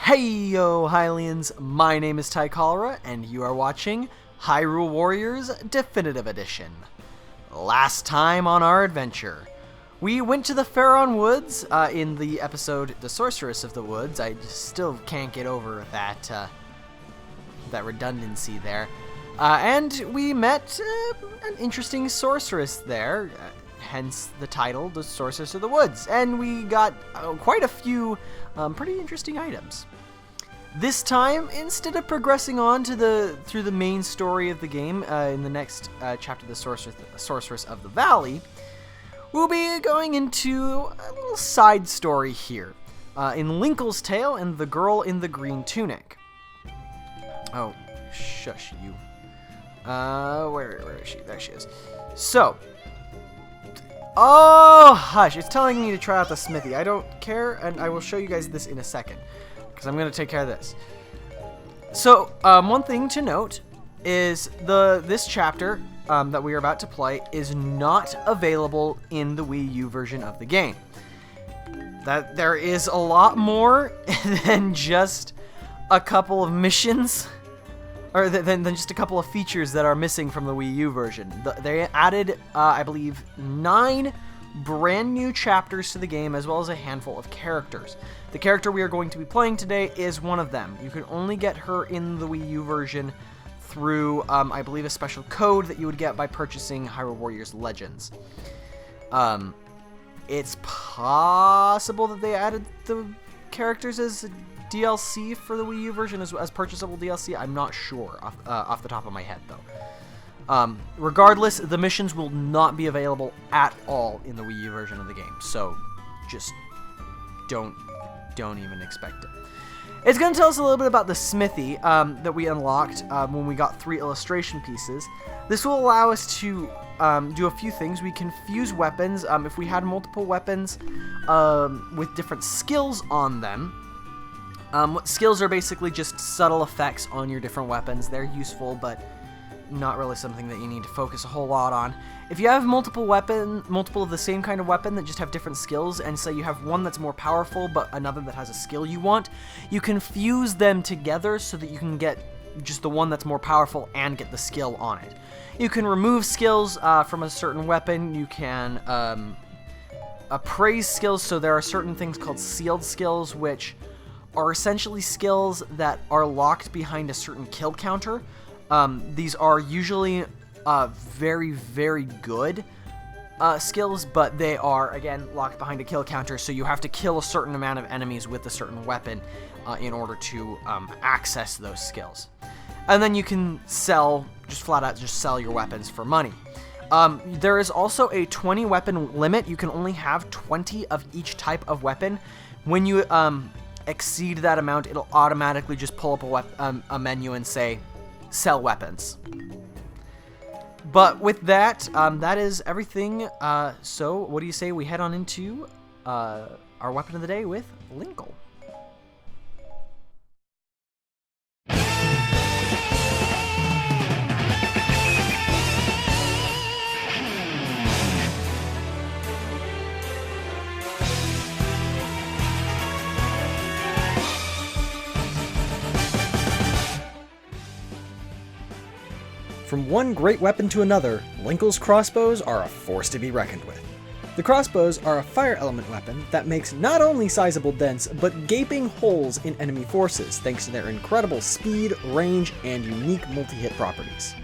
Hey yo, Hylians, my name is Ty Cholera, and you are watching Hyrule Warriors Definitive Edition. Last time on our adventure, we went to the Faron Woods in the episode The Sorceress of the Woods. I still can't get over that redundancy there. And we met an interesting sorceress there, hence the title, The Sorceress of the Woods. And we got quite a few pretty interesting items. This time, instead of progressing on to through the main story of the game in the next chapter, The Sorceress of the Valley, we'll be going into a little side story here, in Linkle's Tale and the Girl in the Green Tunic. Oh, shush you. Where is she? There she is. So, oh, hush, it's telling me to try out the smithy. I don't care, and I will show you guys this in a second, because I'm going to take care of this. So, one thing to note is this chapter that we are about to play is not available in the Wii U version of the game. That there is a lot more than just a couple of missions, or than just a couple of features that are missing from the Wii U version. They added, I believe, 9 brand new chapters to the game, as well as a handful of characters. The character we are going to be playing today is one of them. You can only get her in the Wii U version through, I believe, a special code that you would get by purchasing Hyrule Warriors Legends. It's possible that they added the characters as DLC for the Wii U version as purchasable DLC. I'm not sure off the top of my head, though. Regardless, the missions will not be available at all in the Wii U version of the game, so just don't even expect it. It's going to tell us a little bit about the smithy that we unlocked when we got 3 illustration pieces. This will allow us to do a few things. We can fuse weapons. If we had multiple weapons with different skills on them, skills are basically just subtle effects on your different weapons. They're useful, but not really something that you need to focus a whole lot on. If you have multiple of the same kind of weapon that just have different skills, and say you have one that's more powerful but another that has a skill you want, you can fuse them together so that you can get just the one that's more powerful and get the skill on it. You can remove skills from a certain weapon. You can appraise skills, so there are certain things called sealed skills, which are essentially skills that are locked behind a certain kill counter. These are usually very, very good skills, but they are, again, locked behind a kill counter, so you have to kill a certain amount of enemies with a certain weapon in order to access those skills. And then you can flat out sell your weapons for money. There is also a 20 weapon limit. You can only have 20 of each type of weapon. When you exceed that amount, it'll automatically just pull up a menu and say, sell weapons. But with that, that is everything. So what do you say we head on into our weapon of the day with Linkle? From one great weapon to another, Linkle's crossbows are a force to be reckoned with. The crossbows are a fire element weapon that makes not only sizable dents, but gaping holes in enemy forces thanks to their incredible speed, range, and unique multi-hit properties.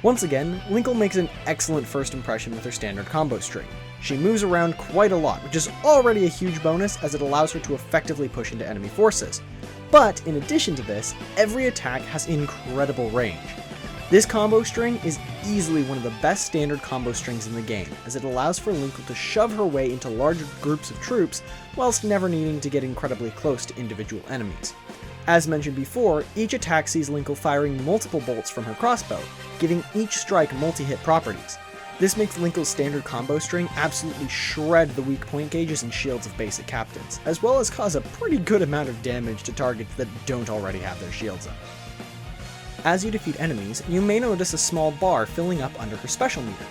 Once again, Linkle makes an excellent first impression with her standard combo string. She moves around quite a lot, which is already a huge bonus as it allows her to effectively push into enemy forces. But in addition to this, every attack has incredible range. This combo string is easily one of the best standard combo strings in the game, as it allows for Linkle to shove her way into larger groups of troops, whilst never needing to get incredibly close to individual enemies. As mentioned before, each attack sees Linkle firing multiple bolts from her crossbow, giving each strike multi-hit properties. This makes Linkle's standard combo string absolutely shred the weak point gauges and shields of basic captains, as well as cause a pretty good amount of damage to targets that don't already have their shields up. As you defeat enemies, you may notice a small bar filling up under her special meter.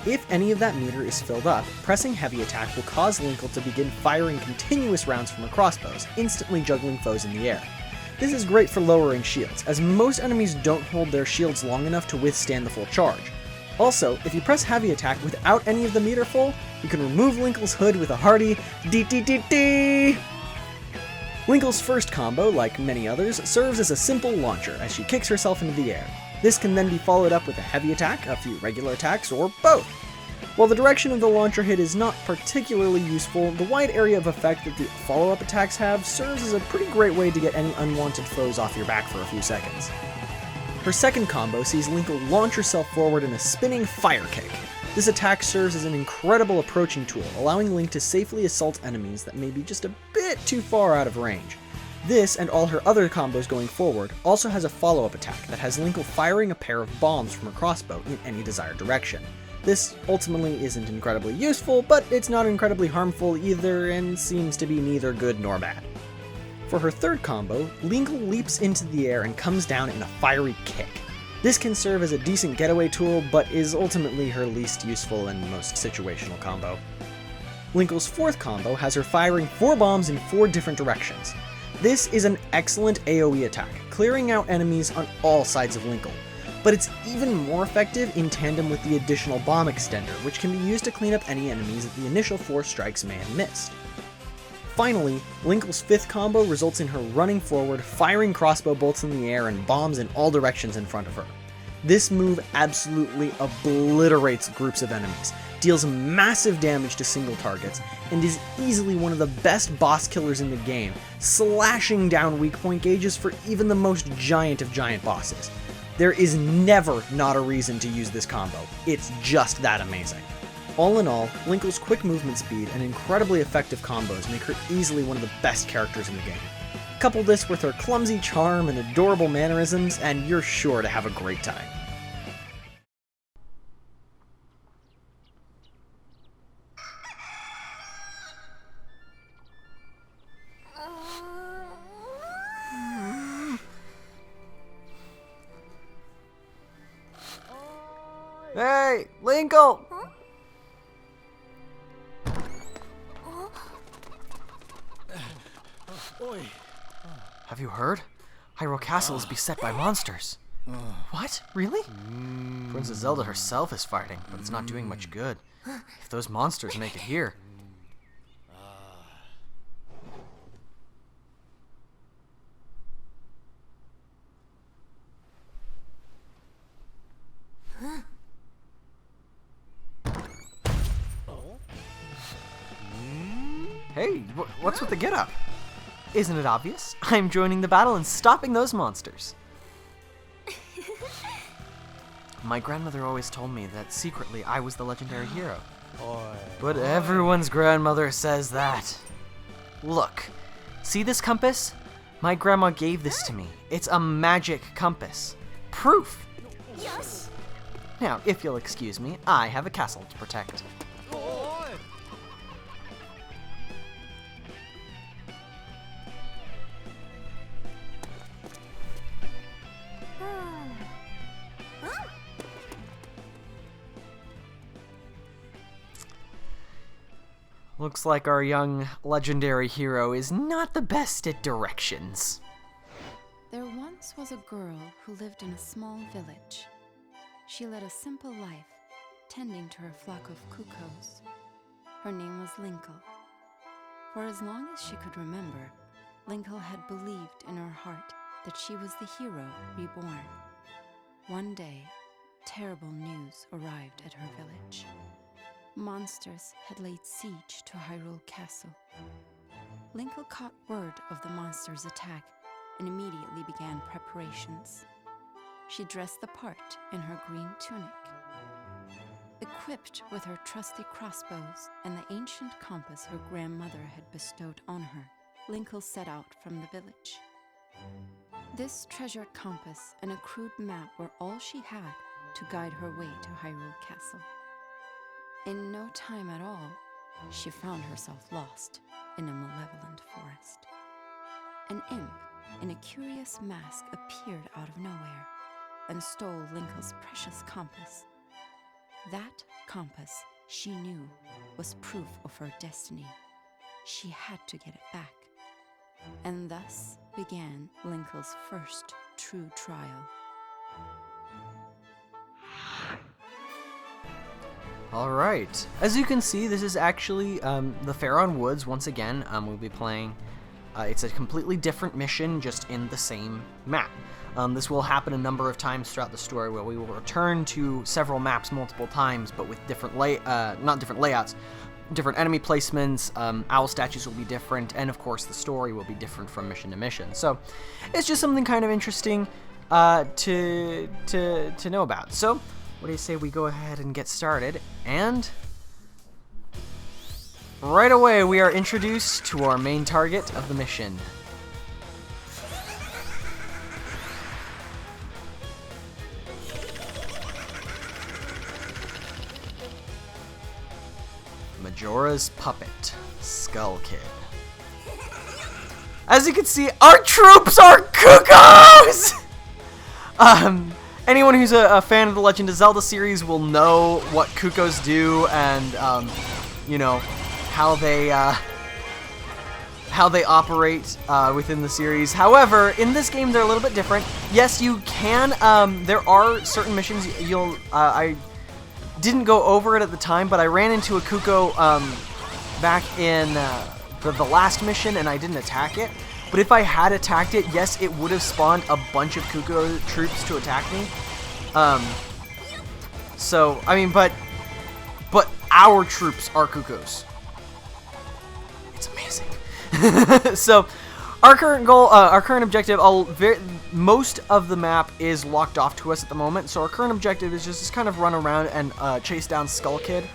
If any of that meter is filled up, pressing heavy attack will cause Linkle to begin firing continuous rounds from her crossbows, instantly juggling foes in the air. This is great for lowering shields, as most enemies don't hold their shields long enough to withstand the full charge. Also, if you press heavy attack without any of the meter full, you can remove Linkle's hood with a hearty dee-dee-dee-dee! Linkle's first combo, like many others, serves as a simple launcher as she kicks herself into the air. This can then be followed up with a heavy attack, a few regular attacks, or both. While the direction of the launcher hit is not particularly useful, the wide area of effect that the follow-up attacks have serves as a pretty great way to get any unwanted foes off your back for a few seconds. Her second combo sees Linkle launch herself forward in a spinning fire kick. This attack serves as an incredible approaching tool, allowing Link to safely assault enemies that may be just a bit too far out of range. This, and all her other combos going forward, also has a follow-up attack that has Linkle firing a pair of bombs from her crossbow in any desired direction. This ultimately isn't incredibly useful, but it's not incredibly harmful either, and seems to be neither good nor bad. For her third combo, Linkle leaps into the air and comes down in a fiery kick. This can serve as a decent getaway tool, but is ultimately her least useful and most situational combo. Linkle's fourth combo has her firing 4 bombs in 4 different directions. This is an excellent AoE attack, clearing out enemies on all sides of Linkle, but it's even more effective in tandem with the additional bomb extender, which can be used to clean up any enemies that the initial 4 strikes may have missed. Finally, Linkle's fifth combo results in her running forward, firing crossbow bolts in the air and bombs in all directions in front of her. This move absolutely obliterates groups of enemies, deals massive damage to single targets, and is easily one of the best boss killers in the game, slashing down weak point gauges for even the most giant of giant bosses. There is never not a reason to use this combo, it's just that amazing. All in all, Linkle's quick movement speed and incredibly effective combos make her easily one of the best characters in the game. Couple this with her clumsy charm and adorable mannerisms, and you're sure to have a great time. Hey, Linkle! Have you heard? Hyrule Castle is beset by monsters. What? Really? Princess Zelda herself is fighting, but it's not doing much good. If those monsters make it here... Hey, what's with the get-up? Isn't it obvious? I'm joining the battle and stopping those monsters. My grandmother always told me that secretly I was the legendary hero. But everyone's grandmother says that. Look, see this compass? My grandma gave this to me. It's a magic compass. Proof! Yes! Now, if you'll excuse me, I have a castle to protect. Looks like our young legendary hero is not the best at directions. There once was a girl who lived in a small village. She led a simple life, tending to her flock of cuckoos. Her name was Linkle. For as long as she could remember, Linkle had believed in her heart that she was the hero reborn. One day, terrible news arrived at her village. Monsters had laid siege to Hyrule Castle. Linkle caught word of the monsters' attack and immediately began preparations. She dressed the part in her green tunic. Equipped with her trusty crossbows and the ancient compass her grandmother had bestowed on her, Linkle set out from the village. This treasured compass and a crude map were all she had to guide her way to Hyrule Castle. In no time at all, she found herself lost in a malevolent forest. An imp in a curious mask appeared out of nowhere and stole Linkle's precious compass. That compass, she knew, was proof of her destiny. She had to get it back. And thus began Linkle's first true trial. Alright, as you can see, this is actually the Faron Woods once again. We'll be playing, it's a completely different mission, just in the same map. This will happen a number of times throughout the story, where we will return to several maps multiple times, but with different not different layouts, different enemy placements, owl statues will be different, and of course the story will be different from mission to mission. So it's just something kind of interesting to know about. So what do you say we go ahead and get started? And right away we are introduced to our main target of the mission. Majora's puppet, Skull Kid. As you can see, our troops are cuckoos! Anyone who's a fan of the Legend of Zelda series will know what cuckoos do, and you know how they operate within the series. However, in this game they're a little bit different. Yes, you can. There are certain missions I didn't go over it at the time, but I ran into a cuckoo back in the last mission, and I didn't attack it. But if I had attacked it, yes, it would have spawned a bunch of cuckoo troops to attack me. So, I mean, but our troops are cuckoos. It's amazing. So, our current goal, our current objective, most of the map is locked off to us at the moment. So our current objective is just kind of run around and chase down Skull Kid,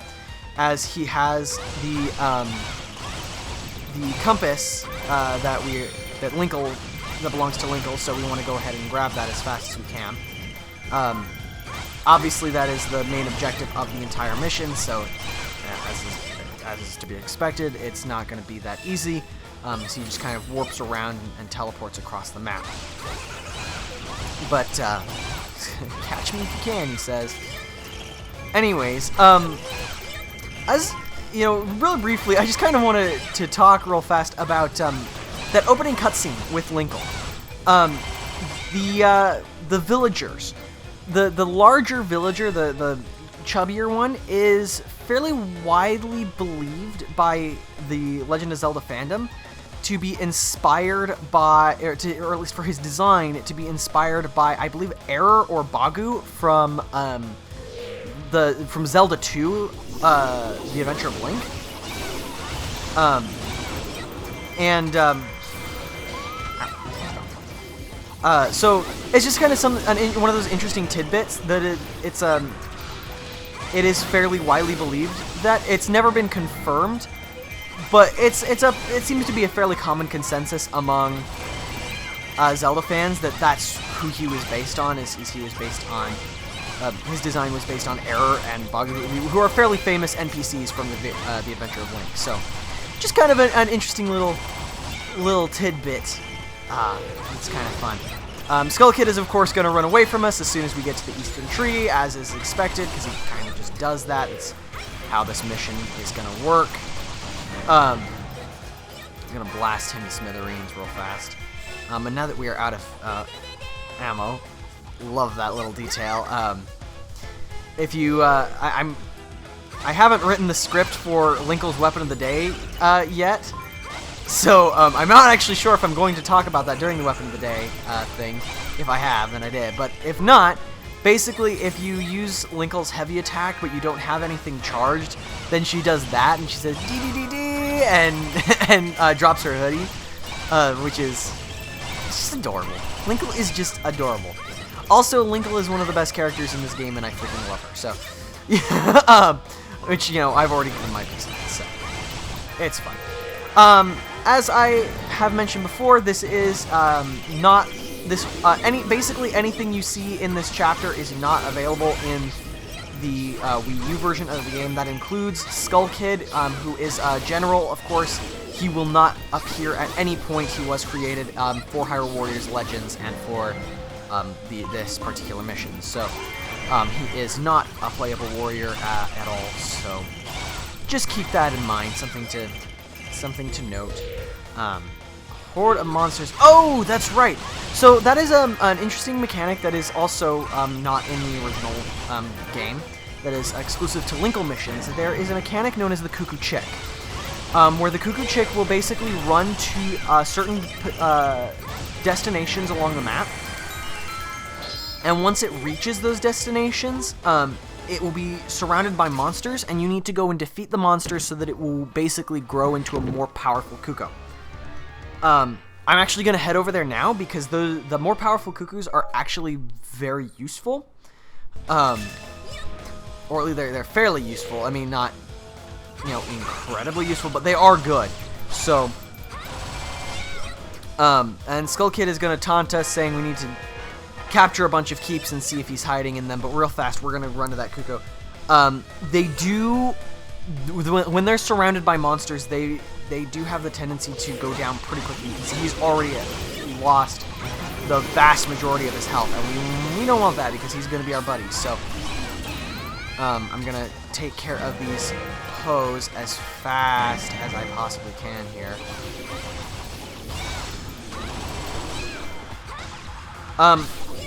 as he has the compass that belongs to Linkle. So we want to go ahead and grab that as fast as we can. Obviously, that is the main objective of the entire mission. So, as is to be expected, it's not going to be that easy. So he just kind of warps around and teleports across the map. But, catch me if you can, he says. Anyways, as, you know, really briefly, I just kind of wanted to talk real fast about, that opening cutscene with Linkle. The villagers. The larger villager, the chubbier one, is fairly widely believed by the Legend of Zelda fandom to be inspired by, or at least for his design, to be inspired by, I believe, Error or Bagu from Zelda 2, The Adventure of Link. So it's just kind of one of those interesting tidbits that it is fairly widely believed that. It's never been confirmed, but it seems to be a fairly common consensus among Zelda fans that that's who he was based on. He was based on his design was based on Error and Bagu, who are fairly famous NPCs from the Adventure of Link. So just kind of an interesting little tidbit. It's kind of fun. Skull Kid is, of course, going to run away from us as soon as we get to the Eastern Tree, as is expected, because he kind of just does that. It's how this mission is going to work. I'm going to blast him to smithereens real fast. And now that we are out of ammo, love that little detail. If you, I haven't written the script for Linkle's Weapon of the Day yet. So, I'm not actually sure if I'm going to talk about that during the Weapon of the Day thing. If I have, then I did. But if not, basically, if you use Linkle's heavy attack, but you don't have anything charged, then she does that, and she says, dee-dee-dee-dee, and drops her hoodie, which is just adorable. Linkle is just adorable. Also, Linkle is one of the best characters in this game, and I freaking love her. So, yeah, which, you know, I've already given my piece of it, so it's fun. As I have mentioned before, this is not this basically anything you see in this chapter is not available in the Wii U version of the game. That includes Skull Kid, who is a general, of course. He will not appear at any point. He was created for Hyrule Warriors Legends and for this particular mission. So He is not a playable warrior at all, so just keep that in mind. Something to note. Horde of monsters. Oh, that's right. So that is an interesting mechanic that is also not in the original game. That is exclusive to Linkle missions. There is a mechanic known as the Cuckoo Chick, where the Cuckoo Chick will basically run to certain destinations along the map, and once it reaches those destinations, it will be surrounded by monsters, and you need to go and defeat the monsters so that it will basically grow into a more powerful Cuckoo. I'm actually going to head over there now because the more powerful Cuckoos are actually very useful. Or at least they're fairly useful. I mean, not, incredibly useful, but they are good. So, and Skull Kid is going to taunt us saying we need to capture a bunch of keeps and see if he's hiding in them, but real fast, we're going to run to that Cuckoo. They do, when they're surrounded by monsters, they do have the tendency to go down pretty quickly. You can see he's already lost the vast majority of his health, and we don't want that because he's going to be our buddy. So I'm going to take care of these Poes as fast as I possibly can here.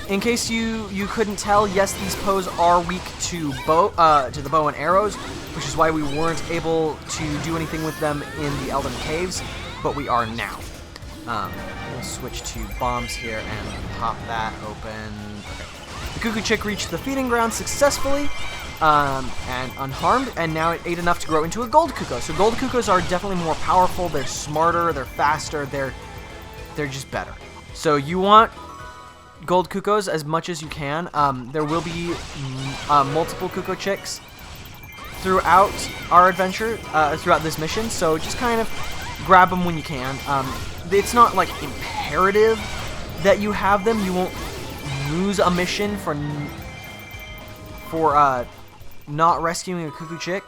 In case you couldn't tell, yes, these Poes are weak to the bow and arrows, which is why we weren't able to do anything with them in the Elden Caves, but we are now. We'll switch to bombs here and pop that open. Okay. The Cuckoo Chick reached the feeding ground successfully and unharmed, and now it ate enough to grow into a Gold Cuckoo. So Gold Cuckoos are definitely more powerful, they're smarter, they're faster, they're just better. So you want Gold Cuckoos as much as you can. There will be multiple Cuckoo Chicks throughout our adventure, throughout this mission, so just kind of grab them when you can. It's not like imperative that you have them. You won't lose a mission for not rescuing a Cuckoo Chick,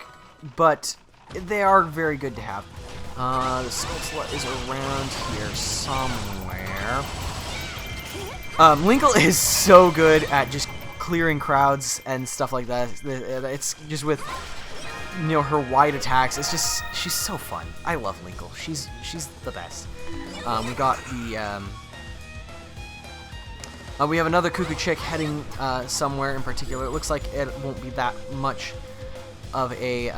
but they are very good to have. The Skull Slut is around here somewhere. Linkle is so good at just clearing crowds and stuff like that. It's just with her wide attacks. It's just, she's so fun. I love Linkle. She's the best. We got the we have another Cuckoo Chick heading somewhere in particular. It looks like it won't be that much of a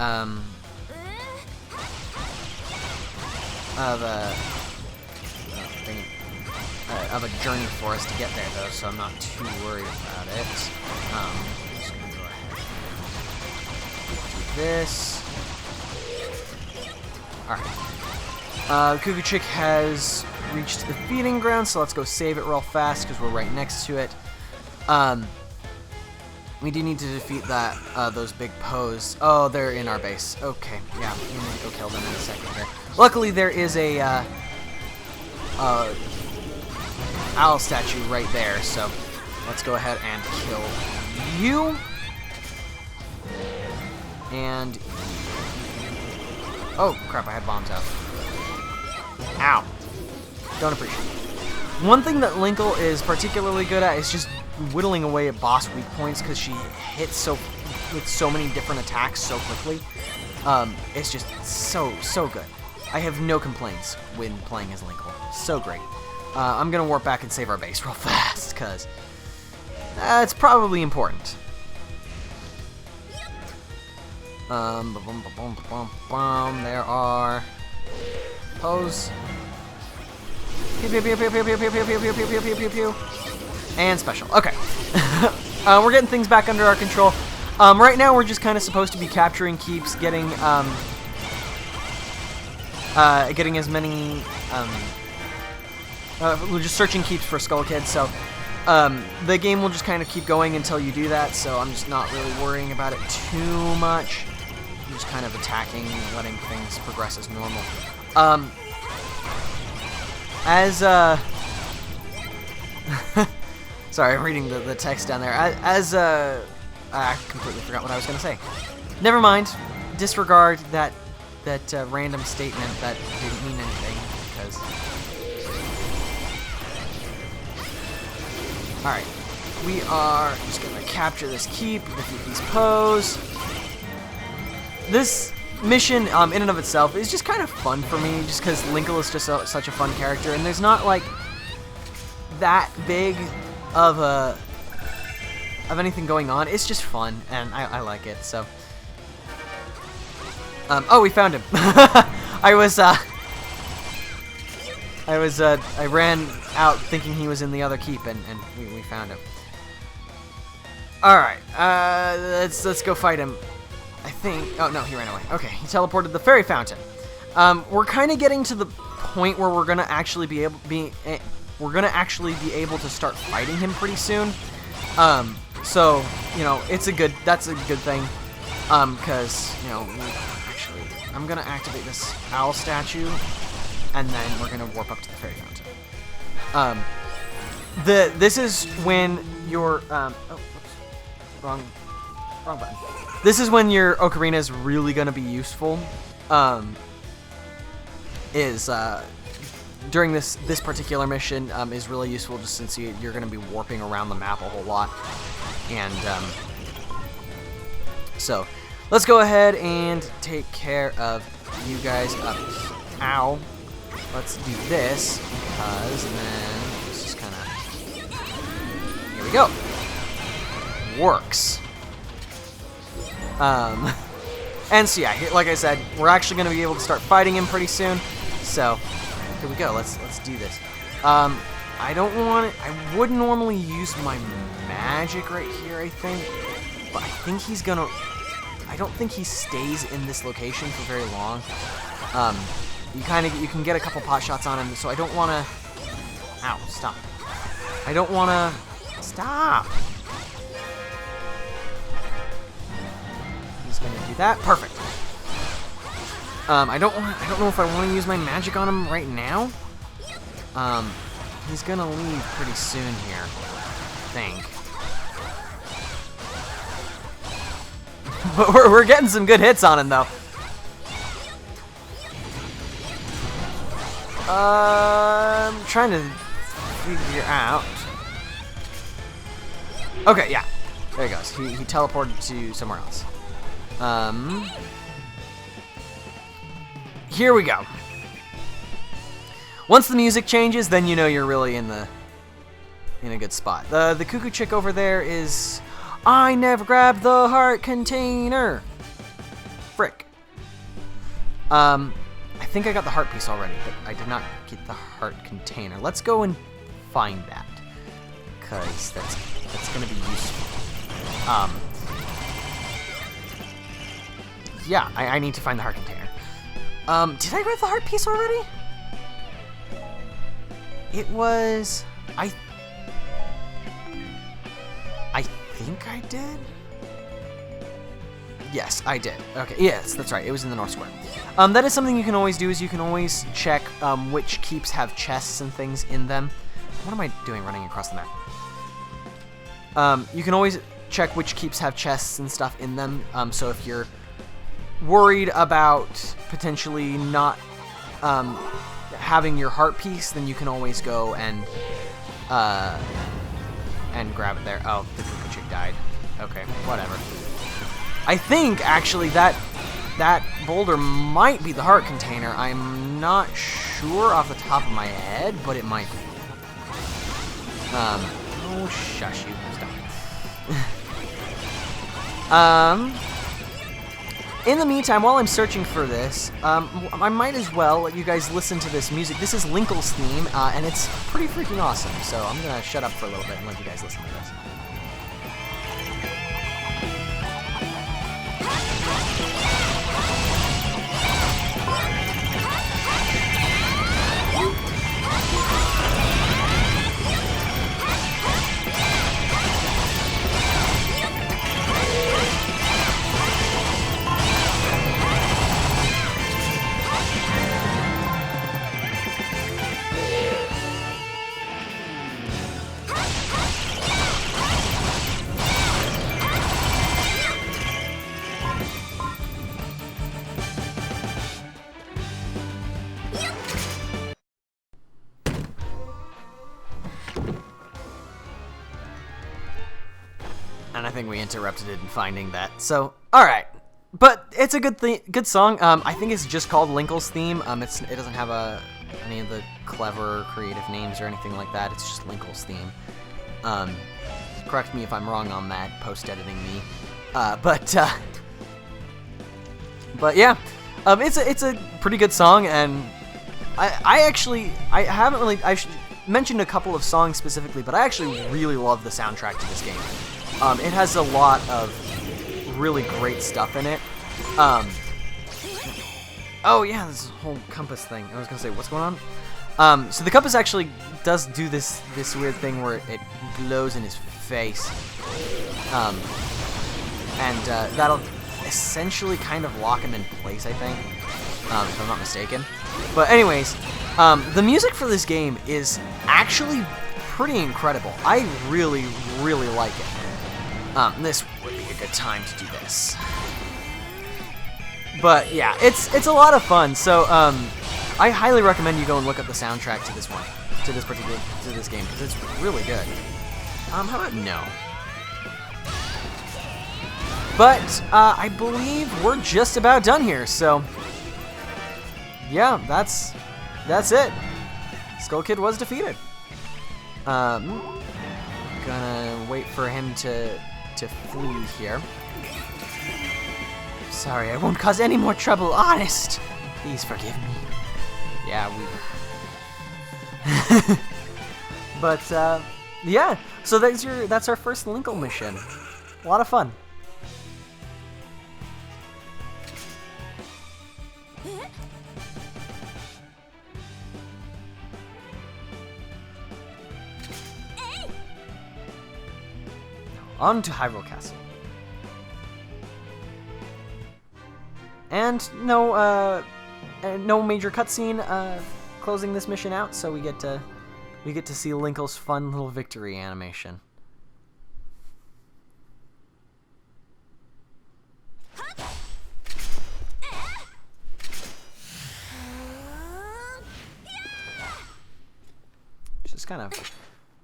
of a journey for us to get there, though, so I'm not too worried about it. I'm just gonna go ahead and do this. Alright. Cuckoo Chick has reached the feeding ground, so let's go save it real fast because we're right next to it. We do need to defeat those big Poes. Oh, they're in our base. Okay, yeah, we need to go kill them in a second here. Luckily, there is a owl statue right there, so let's go ahead and kill you. And oh crap, I had bombs out. Ow. Don't appreciate it. One thing that Linkle is particularly good at is just whittling away at boss weak points because she hits with so many different attacks so quickly. It's just so good. I have no complaints when playing as Linkle. So great. I'm gonna warp back and save our base real fast because it's probably important. There are Poes. Pew pew pew pew pew pew pew pew pew pew pew pew pew pew. And special. Okay. We're getting things back under our control. Right now we're just kind of supposed to be capturing keeps, getting as many we're just searching keeps for Skull Kid, so the game will just kind of keep going until you do that, so I'm just not really worrying about it too much. I'm just kind of attacking, letting things progress as normal. Sorry, I'm reading the text down there. I completely forgot what I was going to say. Never mind. Disregard that random statement that didn't mean anything, because... Alright. we are just going to capture this keep, defeat these Poes. This mission, in and of itself, is just kind of fun for me, just because Linkle is just such a fun character, and there's not, like, that big of anything going on. It's just fun, and I like it, so. Oh, we found him. I ran out thinking he was in the other keep, and we found him. Alright, let's go fight him. I think, oh no, he ran away. Okay, he teleported the fairy fountain. We're kind of getting to the point where we're gonna actually be able to start fighting him pretty soon. So, you know, that's a good thing. Cause, you know, actually, I'm gonna activate this owl statue, and then we're gonna warp up to the fairy fountain. This is when your, oh, whoops, wrong button. This is when your ocarina is really gonna be useful. During this particular mission is really useful just since you're gonna be warping around the map a whole lot, and so let's go ahead and take care of you guys up. Ow! Let's do this because then this is kind of, here we go. Works. And so yeah, like I said, we're actually going to be able to start fighting him pretty soon. So here we go. Let's do this. I would normally use my magic right here, I think, but I think he's gonna. I don't think he stays in this location for very long. You can get a couple pot shots on him, so I don't want to. Ow! Stop. I don't want to. Stop. Gonna do that. Perfect. I don't know if I want to use my magic on him right now. He's gonna leave pretty soon here, I think. But we're getting some good hits on him though. I'm trying to figure out. Okay, yeah, there he goes. He teleported to somewhere else. Here we go. Once the music changes, then you know you're really in a good spot. The cuckoo chick over there is, I never grabbed the heart container. Frick. I think I got the heart piece already, but I did not get the heart container. Let's go and find that, because that's gonna be useful. Yeah, I need to find the heart container. Did I grab the heart piece already? It was... I think I did? Yes, I did. Okay, yes, that's right. It was in the North Square. That is something you can always do, is you can always check which keeps have chests and things in them. What am I doing running across the map? You can always check which keeps have chests and stuff in them, so if you're worried about potentially not having your heart piece, then you can always go and grab it there. Oh, the cuckoo chick died. Okay, whatever. I think actually that boulder might be the heart container. I'm not sure off the top of my head, but it might be. Oh, shush you. Stop. In the meantime, while I'm searching for this, I might as well let you guys listen to this music. This is Linkle's theme, and it's pretty freaking awesome. So I'm gonna shut up for a little bit and let you guys listen to this. And I think we interrupted it in finding that. So, alright. But it's a good song. I think it's just called Linkle's Theme. It doesn't have any of the clever creative names or anything like that. It's just Linkle's Theme. Correct me if I'm wrong on that, post-editing me. But yeah, it's a pretty good song, and I've mentioned a couple of songs specifically, but I actually really love the soundtrack to this game. It has a lot of really great stuff in it. Oh yeah, this whole compass thing. I was gonna say, what's going on? So the compass actually does do this weird thing where it glows in his face. That'll essentially kind of lock him in place, I think, if I'm not mistaken. But anyways, the music for this game is actually pretty incredible. I really, really like it. This would be a good time to do this. But yeah, it's a lot of fun. So I highly recommend you go and look up the soundtrack to this game, because it's really good. How about no? But I believe we're just about done here. So yeah, that's it. Skull Kid was defeated. Gonna wait for him to flee here. Sorry, I won't cause any more trouble, honest. Please forgive me. Yeah, we... But, yeah. So that's our first Linkle mission. A lot of fun. On to Hyrule Castle. And no major cutscene closing this mission out, so we get to see Linkle's fun little victory animation. Just kind of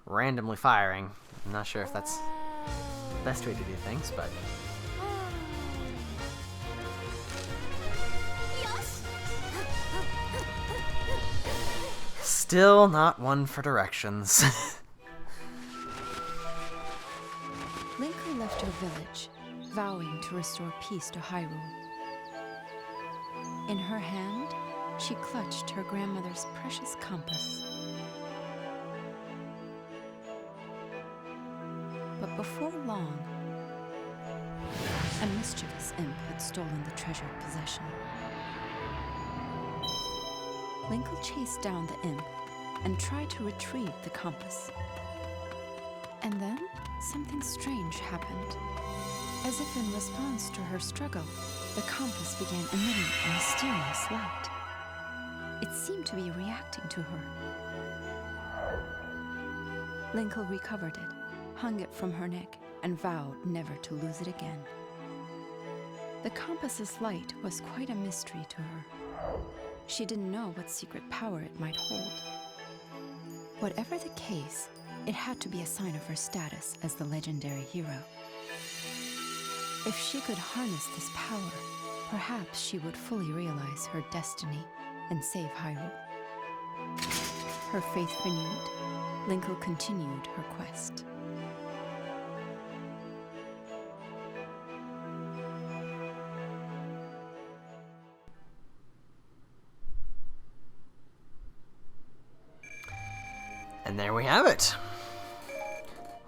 randomly firing. I'm not sure if that's the best way to do things, but still not one for directions. Linkle left her village, vowing to restore peace to Hyrule. In her hand, she clutched her grandmother's precious compass. But before long, a mischievous imp had stolen the treasured possession. Linkle chased down the imp and tried to retrieve the compass. And then something strange happened. As if in response to her struggle, the compass began emitting a mysterious light. It seemed to be reacting to her. Linkle recovered it, hung it from her neck, and vowed never to lose it again. The compass's light was quite a mystery to her. She didn't know what secret power it might hold. Whatever the case, it had to be a sign of her status as the legendary hero. If she could harness this power, perhaps she would fully realize her destiny and save Hyrule. Her faith renewed, Linkle continued her quest. And there we have it.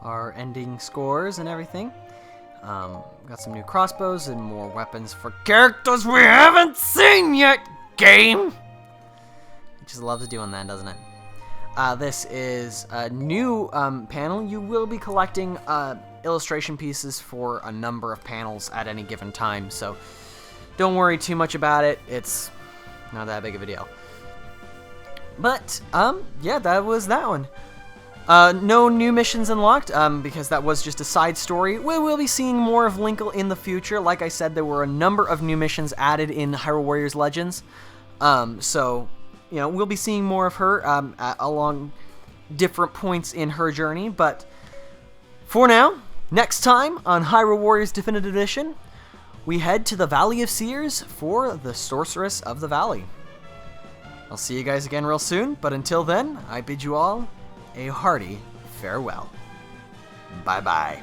Our ending scores and everything. Got some new crossbows and more weapons for characters we haven't seen yet, game! It just loves doing that, doesn't it? This is a new panel. You will be collecting illustration pieces for a number of panels at any given time, so don't worry too much about it. It's not that big of a deal. But, yeah, that was that one. No new missions unlocked, because that was just a side story. We will be seeing more of Linkle in the future. Like I said, there were a number of new missions added in Hyrule Warriors Legends. So, you know, we'll be seeing more of her along different points in her journey. But for now, Next time on Hyrule Warriors Definitive Edition, we head to the Valley of Seers for the Sorceress of the Valley. I'll see you guys again real soon, but until then, I bid you all a hearty farewell. Bye-bye.